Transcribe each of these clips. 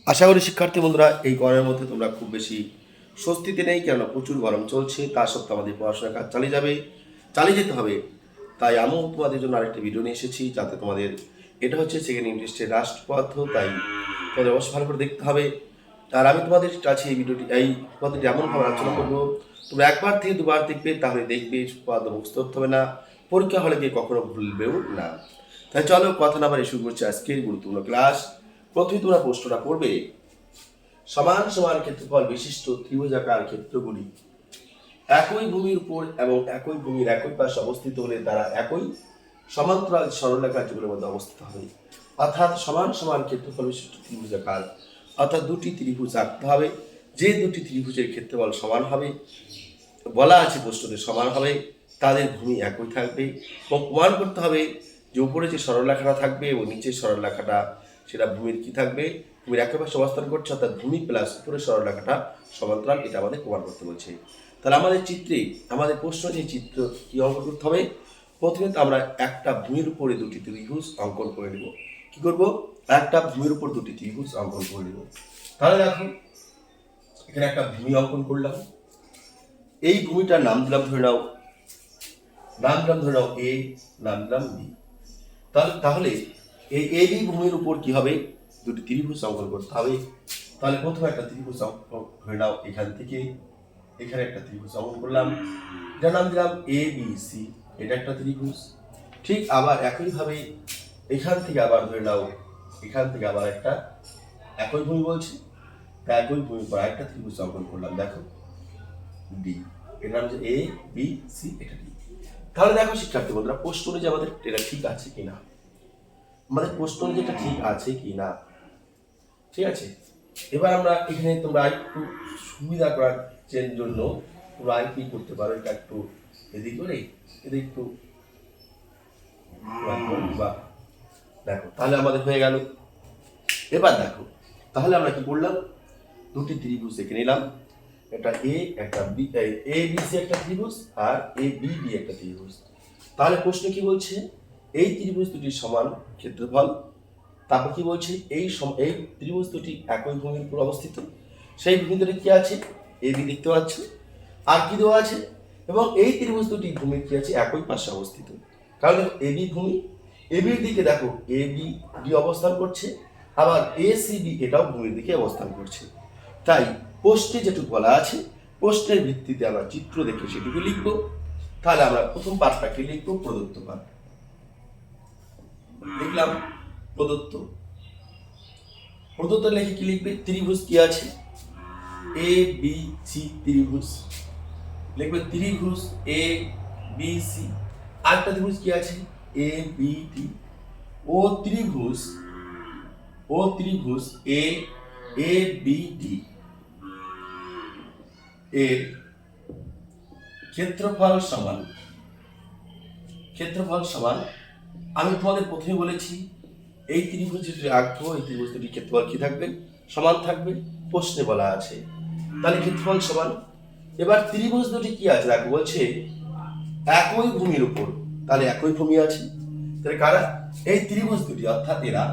আশা করি শিক্ষার্থী বন্ধুরা এই গরমের মধ্যে তোমরা খুব বেশি স্বস্তিতে নেই, কেন প্রচুর গরম চলছে। তা সত্ত্বেও আমাদের পড়াশোনার কাজ চালিয়ে যেতে হবে। তাই আমিও তোমাদের জন্য আরেকটি ভিডিও নিয়ে এসেছি, যাতে তোমাদের এটা হচ্ছে সেকেন্ড ইন্টারেস্টের রাষ্ট্রপদ্ধ, তাই তোমাদের অবশ্যই ভালো করে দেখতে হবে। আর আমি তোমাদের কাছে এই পদ্ধতি এমনভাবে আলোচনা করবো, তোমরা একবার থেকে দুবার দেখবে, তাহলে দেখবে পদ্ধতি মুখস্থ করতে হবে না, পরীক্ষা হলে গিয়ে কখনো ভুলবেও না। তাই চলো কথা না বাড়িয়ে শুরু করছি আজকের গুরুত্বপূর্ণ ক্লাস। প্রথমে তোমরা প্রশ্নটা করবে, সমান সমান ক্ষেত্রফল বিশিষ্ট ত্রিভুজাকার ক্ষেত্রগুলি একই ভূমির উপর এবং একই ভূমির একই পাশে অবস্থিত হলে তারা একই সমান্তরাল সরলরেখার যুগলের মধ্যে অবস্থিত হবে। অর্থাৎ সমান সমান ক্ষেত্রফল বিশিষ্ট ত্রিভুজাকার, অর্থাৎ দুটি ত্রিভুজ আঁকতে হবে। যে দুটি ত্রিভুজের ক্ষেত্রফল সমান হবে, বলা আছে প্রশ্নতে সমান হবে, তাদের ভূমি একই থাকবে এবং প্রমাণ করতে হবে যে উপরে যে সরলরেখাটা থাকবে এবং নিচের সরলরেখাটা সেটা ভূমির কি থাকবে, ভূমির একই পাশে অবস্থান করছে, অর্থাৎ ভূমি প্লাস উপরের সরলরেখাটা সমান্তরাল। এটা আমাদের প্রমাণ করতে বলছে। তাহলে আমাদের চিত্রে, আমাদের প্রশ্ন যে চিত্র কি অঙ্কন করতে হবে, প্রথমে তো আমরা একটা ভূমির উপরে দুটি ত্রিভুজ অঙ্কন করে নেব। কি করব? একটা ভূমির উপর দুটি ত্রিভুজ অঙ্কন করে নেব। তাহলে দেখো এখানে একটা ভূমি অঙ্কন করলাম, এই ভূমিটার নাম দিলাম, ধরে নাও এ, নাম দিলাম বি। তাহলে এই এ বি ভূমির উপর কি হবে, দুটি ত্রিভুজ অঙ্কন করতে হবে। তাহলে প্রথমে একটা ত্রিভুজ অঙ্কন ধরে নাও, এখান থেকে এখানে একটা ত্রিভুজ অঙ্কন করলাম, যার নাম দিলাম এ বি সি। এটা একটা ত্রিভুজ। ঠিক আবার একইভাবে এখান থেকে আবার ধরে নাও, এখান থেকে আবার একটা একই ভূমি বলছে, তাই একই ভূমির পর একটা ত্রিভুজ অঙ্কন করলাম, দেখো ডি। এর নাম হচ্ছে এ বি সি, এটা ডি। তাহলে দেখো শিক্ষার্থী বন্ধুরা, প্রশ্ন অনুযায়ী আমাদের এটা ঠিক আছে কিনা, আমাদের প্রশ্ন অনুযায়ী এটা ঠিক আছে কিনা। ঠিক আছে, এবার আমরা এখানে তোমরা একটু সুবিধা করার জন্য তোমরা কি করতে পারো, এটা একটু এদিক করে এদিক একটু বা দেখো, তাহলে আমাদের হয়ে গেল। এবার দেখো, তাহলে আমরা কি করলাম, দুটি ত্রিভুজ এঁকে নিলাম, একটা এ একটা বি, এ বি সি একটা ত্রিভুজ আর এ বি বি একটা ত্রিভুজ। তাহলে প্রশ্ন কি বলছে, এই ত্রিভুজ দুটির সমান ক্ষেত্রফল। তারপর কি বলছে, এই ত্রিভুজ দুটি একই ভূমির উপর অবস্থিত। সেই ভূমি দুটি কি আছে, এ বি দেখতে পাচ্ছ, আর কি দেওয়া আছে, এবং এই ত্রিভুজ দুটি ভূমি কি আছে, একই পাশে অবস্থিত। কারণ দেখো এ বি ভূমি, এ বির দিকে দেখো এ বি ডি অবস্থান করছে, আবার এ সি বি এটাও ভূমির দিকে অবস্থান করছে। তাই প্রশ্নে যেটুকু বলা আছে, প্রশ্নের ভিত্তিতে আমরা চিত্র দেখে সেটুকু লিখবো। তাহলে আমরা প্রথম পাঠটাকে লিখবো প্রদত্ত পাঠ। লিখলাম প্রদত্ত, প্রদত্ত লেখে কি লিখবে, ত্রিভুজ কি আছে, এ বি সি ত্রিভুজ, লিখবে ত্রিভুজ এ বি সি। আরেকটা ত্রিভুজ কি আছে, এ বি ডি। ও ত্রিভুজ এ এ বি ডি এর ক্ষেত্রফল সমান, আমি তোমাদের প্রথমে বলেছি এই ত্রিভুজ যদি আঁকবো, এই ত্রিভুজ দুটি ক্ষেত্রফল কি থাকবে, সমান থাকবে। প্রশ্নে বলা আছে, তাহলে ক্ষেত্রফল সমান। এবার ত্রিভুজ দুটি কি আছে দেখো, বলছে একই ভূমির উপর, তাহলে একই ভূমি আছে। তাহলে কারা, এই ত্রিভুজ দুটি, অর্থাৎ এরা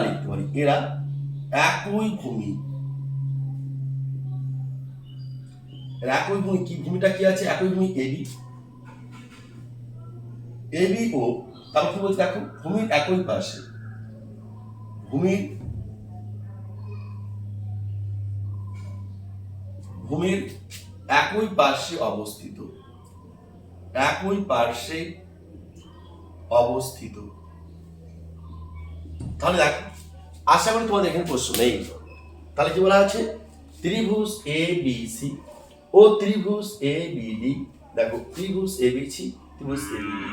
লিখতে পারি, এরা একই ভূমি, একই ভূমি। কি ভূমিটা কি আছে, একই ভূমি এবি ও, তারপর কি বলছে দেখো, ভূমির একই পাশে, ভূমির একই পার্শ্বে অবস্থিত, তাহলে দেখো, আশা করি তোমাদের এখানে প্রশ্ন নেই। তাহলে কি বলা আছে, ত্রিভুজ এ বি সি ও ত্রিভুজ এ বি ডি, দেখো ত্রিভুজ এ বি সি, ত্রিভুজ এ বি ডি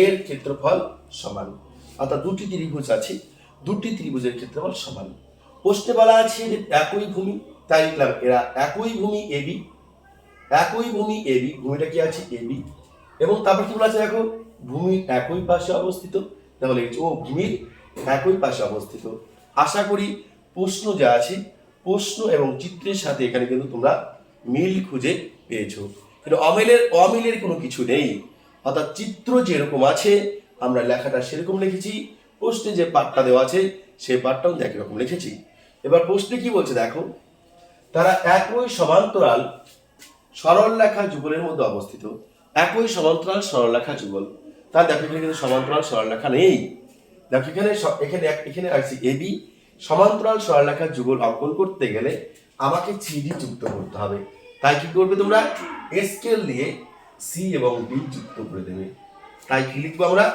এর ক্ষেত্রফল সমান। অর্থাৎ দুটি ত্রিভুজ আছে, দুটি ত্রিভুজের ক্ষেত্রফল সমান। প্রশ্নে বলা আছে যে একই ভূমি, তাই লিখলাম এরা একই ভূমি এ বি, ভূমিটা কি আছে এ বি, এবং তারপর কি বলা আছে দেখো, ভূমির একই পাশে অবস্থিত, তাহলে ও ভূমির একই পাশে অবস্থিত। আশা করি প্রশ্ন যা আছে, প্রশ্ন এবং চিত্রের সাথে এখানে কিন্তু তোমরা মিল খুঁজে পেয়েছো, কিন্তু অমিলের কোনো কিছু নেই। অর্থাৎ চিত্র যেরকম আছে আমরা লেখাটা সেরকম লিখেছি, প্রশ্নে যে পাঠটা দেওয়া আছে সেই পার্টটাও একই রকম লিখেছি। এবার প্রশ্নে কি বলছে দেখো, তারা একই সমান্তরাল সরলরেখা যুগলের মধ্যে অবস্থিত। একই সমান্তরাল সরলরেখা যুগল, তার দেখো এখানে কিন্তু সমান্তরাল সরলরেখা নেই। দেখো এখানে এখানে এখানে আছে এবি, সমান্তরাল সরলরেখার যুগল অঙ্কন করতে গেলে আমাকে সিডি যুক্ত করতে হবে। তাই কি করবে তোমরা, স্কেল দিয়ে সি এবং ডি যুক্ত করে দেবে। তাই কি লিখবো আমরা,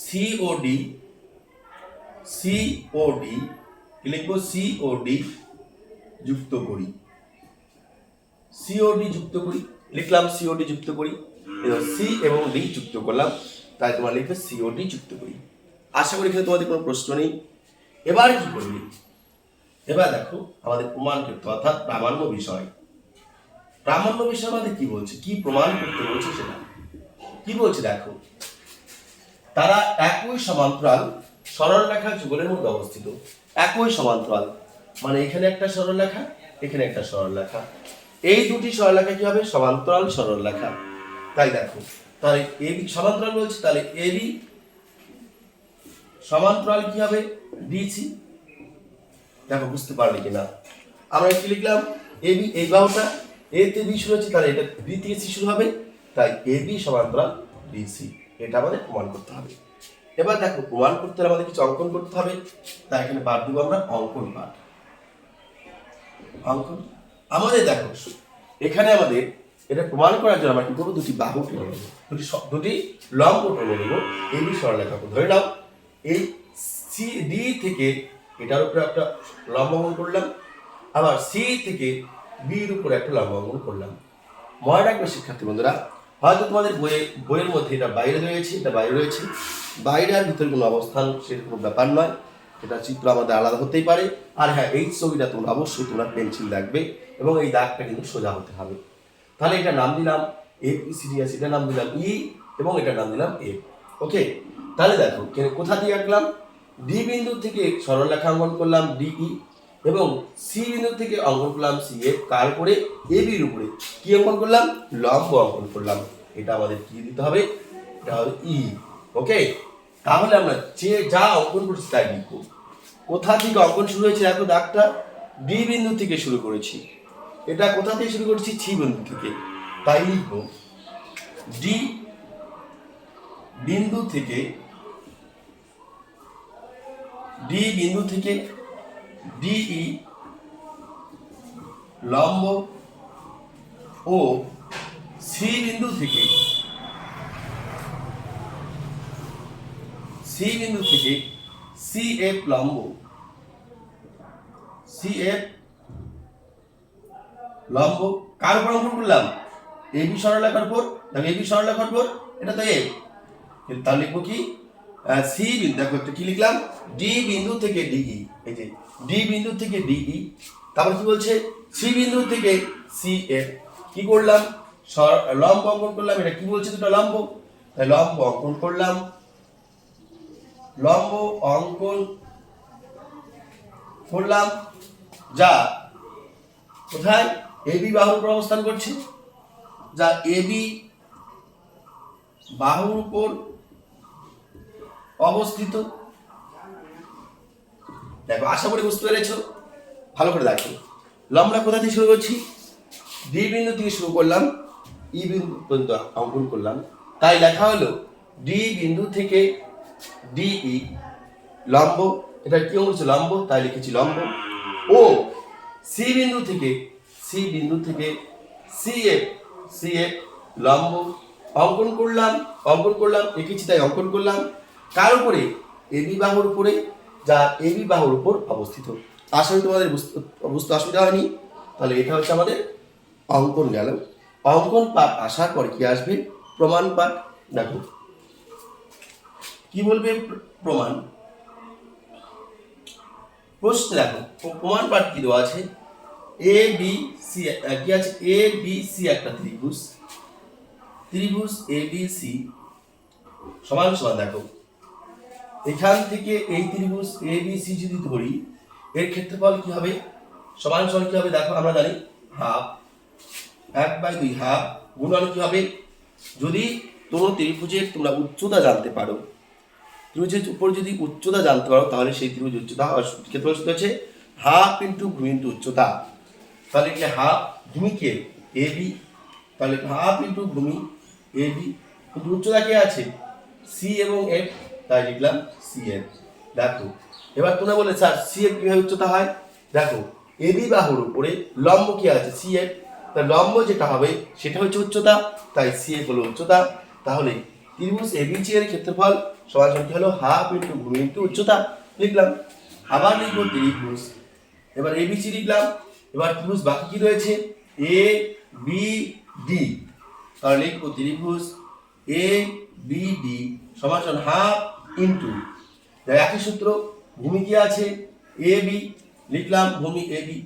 সিওডি, সিওডি কি লিখবো, সিওডি যুক্ত করি, সিওডি যুক্ত করি লিখলাম, সিওডি যুক্ত করি, সি এবং ডি যুক্ত করলাম, তাই তোমরা লিখবে সিওডি যুক্ত করি। আশা করি এখানে তোমাদের কোনো প্রশ্ন নেই। এবার কি করবি, এবার দেখো আমাদের প্রমাণ করতে, অর্থাৎ প্রামাণ্য বিষয়। প্রামাণ্য বিষয় আমাদের কি বলছে, কি প্রমাণ করতে বলছে সেটা কি বলছে দেখো, তারা একই সমান্তরাল সরলরেখা যুগলের মধ্যে অবস্থিত। একই সমান্তরাল মানে এখানে একটা সরলরেখা, এখানে একটা সরলরেখা, এই দুটি সরলরেখা কি হবে, সমান্তরাল সরলরেখা। তাই দেখো, তাহলে এবি সমান্তরাল বলছে, তাহলে এবি সমান্তরাল কি হবে, ডিসি। দেখো বুঝতে পারলে কিনা, আমরা কি লিখলাম, এবি এই বাহুটা এ তে বি শুরু হচ্ছে, তাহলে এটা বি থেকে সি শুরু হবে, তাই এবি সমান্তরাল ডিসি। এটা আমাদের প্রমাণ করতে হবে। এবার দেখো প্রমাণ করতে হলে আমাদের কিছু অঙ্কন করতে হবে, তাই এখানে বাদ দিব আমরা অঙ্কন পাঠ। অঙ্কন আমাদের দেখো, এখানে আমাদের এটা প্রমাণ করার জন্য আমরা কি করবো, দুটি বাহু টেনে নেবো, দুটি লম্ব টেনে নেবো। এবি সরলরেখাকে ধরে নাও, এই সি ডি থেকে এটার উপরে একটা লম্ব অঙ্কন করলাম, আবার সি থেকে বির উপরে একটা লম্ব অঙ্কন করলাম। মনে রাখবে শিক্ষার্থী বন্ধুরা, হয়তো তোমাদের বইয়ের মধ্যে এটা বাইরে রয়েছে, এটা বাইরে রয়েছে, বাইরে আর ভিতরে কোনো অবস্থান সেরকম কোনো ব্যাপার নয়, এটা চিত্র আমাদের আলাদা হতেই পারে। আর হ্যাঁ, এই ছবিটা তোমরা অবশ্যই তোমরা পেন্সিল রাখবে এবং এই দাগটা কিন্তু সোজা হতে হবে। তাহলে এটা নাম দিলাম এপিসিডিএস, এটা নাম দিলাম ই এবং এটা নাম দিলাম এ। ওকে, তাহলে দেখো কোথা দিয়ে আঁকলাম, ডি বিন্দু থেকে সরলরেখা অঙ্কন করলাম ডিই এবং সি বিন্দু থেকে অঙ্কন করলাম সি এ, তারপরে এ বির উপরে কি অঙ্কন করলাম, লম্ব অঙ্কন করলাম। এটা আমাদের কি দিতে হবে, এটা হবে ই। ওকে, তাহলে আমরা যে যা অঙ্কন করছি তাই লিখবো। কোথা থেকে অঙ্কন শুরু হয়েছে দেখো, দাগটা ডি বিন্দু থেকে শুরু করেছি, এটা কোথা থেকে শুরু করেছি, সি বিন্দু থেকে, তাই লিখবো ডি বিন্দু থেকে, ডি বিন্দু থেকে ডিই লম্ব ও সি বিন্দু থেকে, সি বিন্দু থেকে সি এফ লম্ব, সি এফ লম্ব কার উপর অঙ্কন করলাম, এবি সরলরেখার উপর। দেখো এবি সরলরেখার উপর এটা তো এ, তাহলে লিখবো কি, সি বিন্দু, দেখো একটা কি লিখলাম, ডি বিন্দু থেকে ডিই, এই যে ডি বিন্দু থেকে ডিই, তারপর কি বলছে, সি বিন্দু থেকে সি এফ কি করলাম, লম্ব অঙ্কন করলাম। এটা কি বলছে, দুটো লম্ব, তাই লম্ব অঙ্কন করলাম, লম্ব অঙ্কন করলাম, যা কোথায়, এবি বাহুর উপর অবস্থান করছে, যা এবি বাহুর উপর অবস্থিত। দেখো আশা করি বুঝতে পেরেছো, ভালো করে দেখো, লম্বটা কোথা থেকে শুরু করছি, ডি বিন্দু থেকে শুরু করলাম, ই বিন্দু পর্যন্ত অঙ্কন করলাম, তাই লেখা হলো ডি বিন্দু থেকে ডিই লম্ব, এটা কি অঙ্কন হচ্ছে, লম্ব, তাই লিখেছি লম্ব, ও সি বিন্দু থেকে, সি বিন্দু থেকে সিএফ, সিএফ লম্ব অঙ্কন করলাম, অঙ্কন করলাম, এঁকেছি তাই অঙ্কন করলাম, কার উপরে, এবি বাহুর উপরে, যা এবি বাহুর উপর অবস্থিত। আশা করি তোমাদের বুঝতে অসুবিধা হয়নি। তাহলে এটা হচ্ছে আমাদের অঙ্কন গেল। অঙ্কন পাঠ আসার পর কি আসবে, প্রমাণ পাঠ। দেখো কি বলবে প্রমাণ, প্রশ্ন দেখো প্রমাণ পাঠ কি দেওয়া আছে, এ বি সি কি আছে, এ বি সি একটা ত্রিভুজ, ত্রিভুজ এ বি সি সমান সমান, দেখো এখান থেকে এই ত্রিভুজ এ বি সি যদি ধরি, এর ক্ষেত্রফল কি হবে, সমান সমান কি হবে, দেখো আমরা জানি হাফ, 1/2 হাফ গুণন কি হবে, যদি কোনো ত্রিভুজের তোমরা উচ্চতা জানতে পারো, ত্রিভুজের উপর যদি উচ্চতা জানতে পারো তাহলে সেই ত্রিভুজ উচ্চতা ক্ষেত্রফল সূত্র হচ্ছে হাফ ইন্টু ভূমি ইন্টু উচ্চতা। তাহলে কি হাফ ভূমিকে এ বি, তাহলে হাফ ইন্টু ভূমি এ বি কিন্তু উচ্চতা কে আছে সি এবং এফ, তাই লিখলাম সি এফ। দেখো এবার তোমরা বলে স্যার সি এফ কিভাবে উচ্চতা হয়, দেখো এ বি বাহুর উপরে লম্ব কি আছে সি এফ, তাই লম্ব যেটা হবে সেটা হচ্ছে উচ্চতা, তাই সি এফ হলো উচ্চতা। তাহলে ত্রিভুজ এবিসি এর ক্ষেত্রফল সমান সমান কি হলো হাফ ইন্টু ভূমি ইন্টু উচ্চতা লিখলাম। আবার লিখবো ত্রিভুজ, এবার এবিসি লিখলাম, এবার ত্রিভুজ বাকি কি রয়েছে এ বি ডি, তাহলে লিখবো ত্রিভুজ এ বি ডি সমান সমান হাফ ইন্টু একই সূত্র ভূমি কি আছে এ বি লিখলাম ভূমি এ বি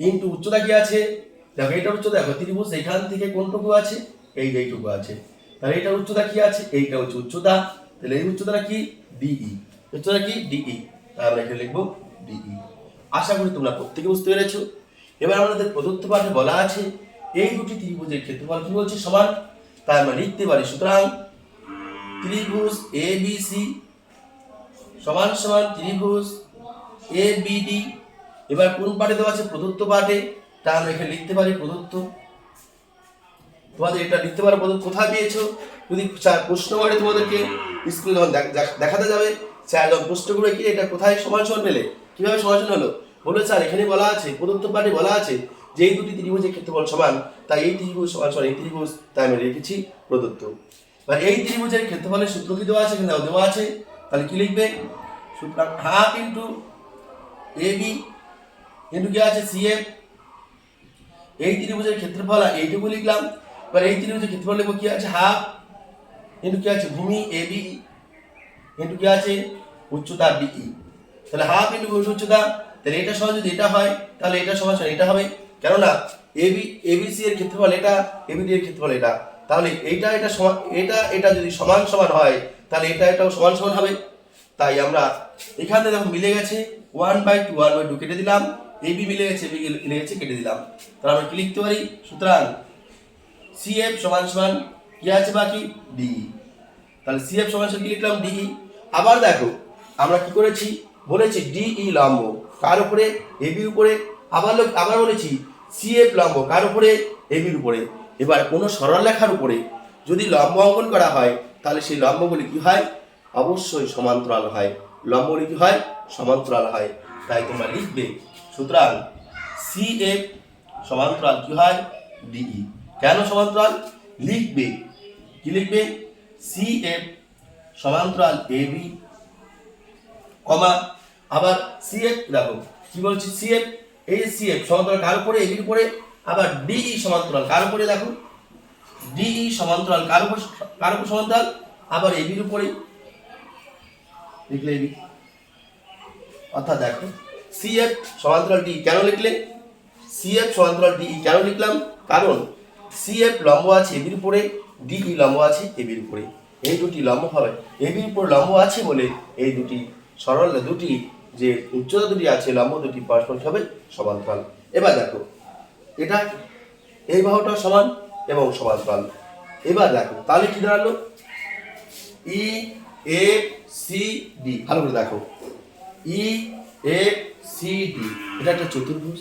ইন্টু উচ্চতা কি আছে, দেখো এটার উচ্চতা দেখো ত্রিভুজ এখান থেকে কোনটুকু আছে এইটুকু আছে, তাহলে এটার উচ্চতা কি আছে এইটা হচ্ছে উচ্চতা, তাহলে এই উচ্চতাটা কি ডিই, উচ্চতা কি ডিই, তাহলে আমরা এখানে লিখবো ডিই। আশা করি তোমরা প্রত্যেকে বুঝতে পেরেছো। এবার আমাদের প্রদত্ত পাঠে বলা আছে এই দুটি ত্রিভুজের ক্ষেত্রফল কি বলছে সমান, তাই আমরা লিখতে পারি সুতরাং ত্রিভুজ এ বি সি সমান সমান ত্রিভুজ এ বি ডি। এবার কোন পাঠে দেওয়া আছে প্রদত্ত পাঠে, তা আমরা এখানে লিখতে পারি প্রদত্ত, তোমাদের এটা লিখতে পারো প্রদত্ত কোথায় পেয়েছো, যদি প্রশ্ন করে তোমাদেরকে স্কুলে যখন দেখাতে যাবে স্যার যখন প্রশ্ন করে কি এটা কোথায় সমান সমান পেলে, কিভাবে সমান সমান হলো, বলে স্যার এখানে বলা আছে প্রদত্ত পাঠে বলা আছে যে এই দুটি ত্রিভুজের ক্ষেত্রফল সমান, তাই এই ত্রিভুজ সমান সমান এই ত্রিভুজ, তাই আমি লিখেছি প্রদত্ত। এবার এই ত্রিভুজের ক্ষেত্রফলের সূত্র কি দেওয়া আছে, এখানে দেওয়া আছে, তাহলে কি লিখবে সুতরাং half into A B into কি আছে সি এফ, এই ত্রিভুজের ক্ষেত্রফল এইটুকু লিখলাম। এবার এই ত্রিভুজের ক্ষেত্রফল লিখবো কি আছে হাফ ইন্টু কি আছে ভূমি এ বি ইন্টু কি আছে উচ্চতা ডিই, তাহলে হাফ ইন্টু ভূমি উচ্চতা, তাহলে এটা সমান যদি এটা হয় তাহলে এটা সমান সমান এটা হবে, কেননা এবিসি এর ক্ষেত্রফল এটা, এবিডি এর ক্ষেত্রফল এটা, তাহলে এইটা এটা সমান এটা যদি সমান সমান হয় তাহলে এটাও সমান সমান হবে। তাই আমরা এখানে দেখো মিলে গেছে 1/2 কেটে দিলাম, এবি মিলে গেছে এবি মিলে গেছে কেটে দিলাম, তাহলে আমরা কি লিখতে পারি সুতরাং সিএফ সমান সমান কি আছে বাকি ডিই, তাহলে সিএফ সমান সমান কি লিখলাম ডিই। আবার দেখো আমরা কি করেছি বলেছি ডিই লম্ব কার উপরে এবির উপরে, আবার বলেছি সিএফ লম্ব কার উপরে এবির উপরে। এবার কোনো সরল রেখার উপরে যদি লম্ব অঙ্কন করা হয় তাহলে সেই লম্বগুলি কি হয় অবশ্যই সমান্তরাল হয়, লম্বগুলি কি হয় সমান্তরাল হয়, তাই তোমরা লিখবে সুতরাং সিএফ সমান্তরাল কি হয় ডিই। কেন সমান্তরাল লিখবে কি লিখবে সিএফ সমান্তরাল এবি কমা, আবার সিএফ দেখো কি বলছি সিএফ, এই সিএফ সমান্তরাল কার উপরে এবির উপরে, আবার ডিই সমান্তরাল কার উপরে, দেখো ডিই সমান্তরাল কার উপর সমান্তরাল আবার এবির উপরে লিখলে এবি, অর্থাৎ দেখো সিএফ সমান্তরাল ডি কেন লিখলে, সিএফ সমান্তরাল ডি কেন লিখলাম, কারণ সিএফ লম্ব আছে এবির উপরে, ডিই লম্ব আছে এবির উপরে, এই দুটি লম্ব হবে এবির উপর লম্ব আছে বলে এই দুটি সরল দুটি যে উচ্চতা দুটি আছে লম্ব দুটি পরস্পর হবে সমান্তরাল। এবার দেখো এটা এই বাহুটা সমান এবং সমান্তরাল। এবার দেখো তাহলে কি দাঁড়ালো ই এফ সি ডি, ভালো করে দেখো ই এফ সি ডি এটা একটা চতুর্ভুজ,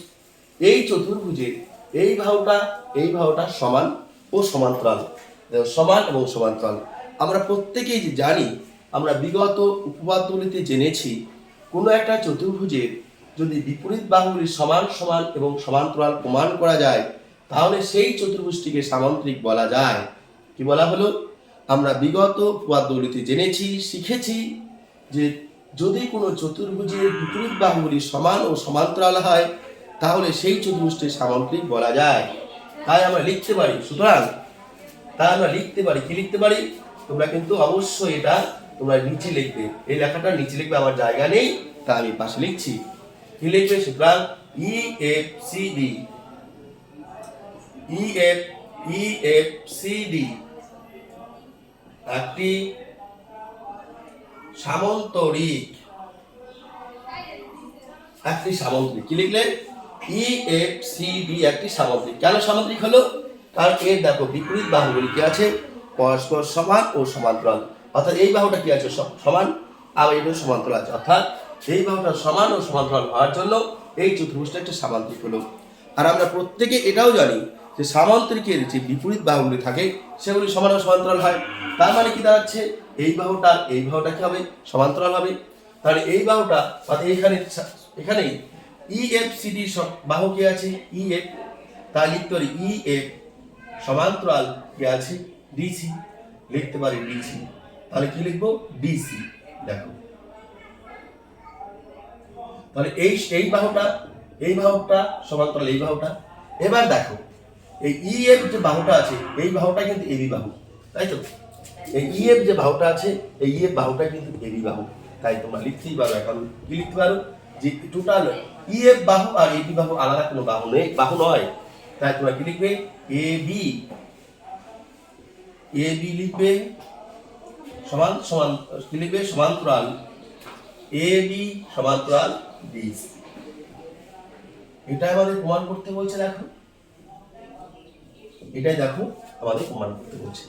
এই চতুর্ভুজের এই বাহুটা সমান ও সমান্তরাল, সমান এবং সমান্তরাল। আমরা প্রত্যেকেই যে জানি, আমরা বিগত উপপাদ্যগুলিতে জেনেছি কোনো একটা চতুর্ভুজের যদি বিপরীত বাহুগুলি সমান সমান এবং সমান্তরাল প্রমাণ করা যায় তাহলে সেই চতুর্ভুজটিকে সামান্তরিক বলা যায়। কি বলা হলো, আমরা বিগত উপপাদ্যগুলিতে জেনেছি শিখেছি যে যদি কোনো চতুর্ভুজের বিপরীত বাহুগুলি সমান ও সমান্তরাল হয় তাহলে সেই চতুর্ভুজটি সামান্তরিক বলা যায়। তাই আমরা লিখতে পারি সুতরাং কি লিখতে পারি, তোমরা কিন্তু অবশ্যই এটা তোমরা নিচে লিখবে, এই লেখাটা নিচে লিখবে, আমার জায়গা নেই তা আমি পাশে লিখছি। কি লিখবে সুতরাং ই এফ সি ডি একটি সামান্তরিক, কি লিখলে ই এফ সি ডি একটি সামান্তরিক। কেন সামান্তরিক হলো, কারণ এর দেখো বিপরীত বাহুগুলি কি আছে পরস্পর সমান ও সমান্তরাল, অর্থাৎ এই বাহুটা কি আছে সমান, আর এইটা সমান্তরাল আছে, অর্থাৎ এই বাহুটা সমান ও সমান্তরাল হওয়ার জন্য এই চতুর্ভুজটা একটা সামান্তরিক হলো। আর আমরা প্রত্যেকে এটাও জানি যে সামান্তরিকের যে বিপরীত বাহুগুলি থাকে সেগুলি সমান ও সমান্তরাল হয়। তার মানে কি দাঁড়াচ্ছে, এই বাহুটা কি হবে, সমান্তরাল হবে। তাহলে এই বাহুটা অর্থাৎ এখানেই EFCD বাহু কি আছে, EF, তাই লিখতে পারি EF সমান্তরাল কি আছে, DC, লিখতে পারি DC। তাহলে কি লিখবো, DC। দেখো তাহলে এই বাহুটা সমান্তরাল এই বাহুটা। এবার দেখো এই EF যে বাহুটা আছে এই বাহুটা কিন্তু AB বাহু, তাই তো? এই EF যে বাহুটা আছে এই EF বাহুটা কিন্তু AB বাহু, তাই তোমরা লিখতেই পারো। এখন কি লিখতে পারো যে টোটাল EF বাহু আর AB বাহু আলাদা কোনো বাহু নয়, তাই তোমরা কি লিখবে, AB লিখবে সমান কি লিখবে, সমান্তরাল AB সমান্তরাল BC। এটা আমাদের প্রমাণ করতে বলছে। দেখো এটাই দেখো আমাদের প্রমাণ করতে বলছে।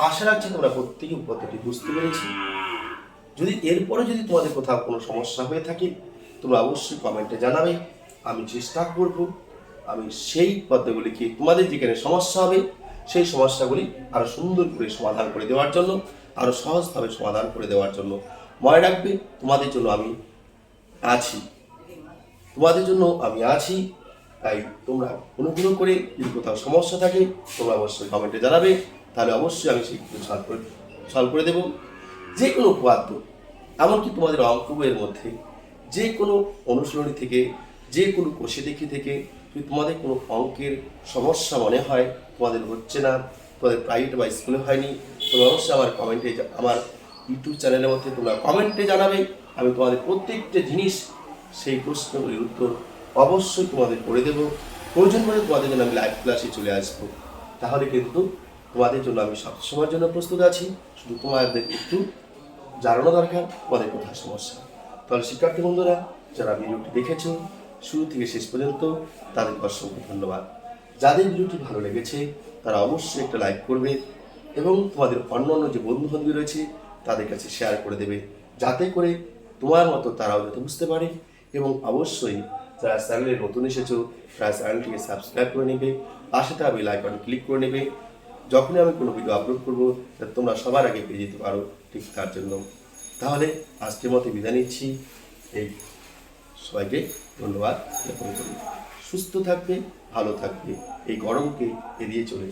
আশা রাখছি তোমরা প্রত্যেকে পদ্ধতি বুঝতে পেরেছি। যদি এরপরে যদি তোমাদের কোথাও কোনো সমস্যা হয়ে থাকে তোমরা অবশ্যই কমেন্টে জানাবে। আমি চেষ্টা করব আমি সেই পদ্ধতিগুলিকে তোমাদের যেখানে সমস্যা হবে সেই সমস্যাগুলি আরো সুন্দর করে সমাধান করে দেওয়ার জন্য, আরো সহজভাবে সমাধান করে দেওয়ার জন্য। মনে রাখবে তোমাদের জন্য আমি আছি, তাই তোমরা অনুগ্রহ করে যদি কোথাও সমস্যা থাকে তোমরা অবশ্যই কমেন্টে জানাবে, তাহলে অবশ্যই আমি সেই সলভ করে দেবো। যে কোনো উপপাদ্য, এমনকি তোমাদের অঙ্ক বইয়ের মধ্যে যে কোনো অনুশীলনী থেকে, যে কোনো কোষে দেখি থেকে যদি তোমাদের কোনো অঙ্কের সমস্যা মনে হয়, তোমাদের হচ্ছে না, তোমাদের প্রাইভেট বা স্কুলে হয়নি, তোমরা অবশ্যই আমার ইউটিউব চ্যানেলের মধ্যে তোমরা কমেন্টে জানাবে। আমি তোমাদের প্রত্যেকটা জিনিস সেই প্রশ্নগুলির উত্তর অবশ্যই তোমাদের করে দেবো। প্রয়োজন হলে তোমাদের জন্য আমি লাইভ ক্লাসে চলে আসবো। তাহলে কিন্তু তোমাদের জন্য আমি সবসময়ের জন্য প্রস্তুত আছি। শুধু তোমাদের একটু জানানো দরকার তোমাদের কোথায় সমস্যা। তাহলে শিক্ষার্থী বন্ধুরা যারা ভিডিওটি দেখেছো শুরু থেকে শেষ পর্যন্ত তাদেরকে অসংখ্য ধন্যবাদ। যাদের ভিডিওটি ভালো লেগেছে তারা অবশ্যই একটা লাইক করবে এবং তোমাদের অন্যান্য যে বন্ধু বান্ধবী রয়েছে তাদের কাছে শেয়ার করে দেবে, যাতে করে তোমার মতো তারাও যাতে বুঝতে পারে। এবং অবশ্যই যারা চ্যানেলে নতুন এসেছো তারা চ্যানেলটিকে সাবস্ক্রাইব করে নেবে, পাশে থাকা বেল আইকনে ক্লিক করে নেবে। যখনই আমি কোনো ভিডিও আপলোড করবো তোমরা সবার আগে পেয়ে যেতে পারো, ঠিক তার জন্য। তাহলে আজকের মতো বিদায় নিচ্ছি। এই সবাইকে ধন্যবাদ জ্ঞাপন করি। সুস্থ থাকবে, ভালো থাকবে, এই গরমকে এড়িয়ে চলে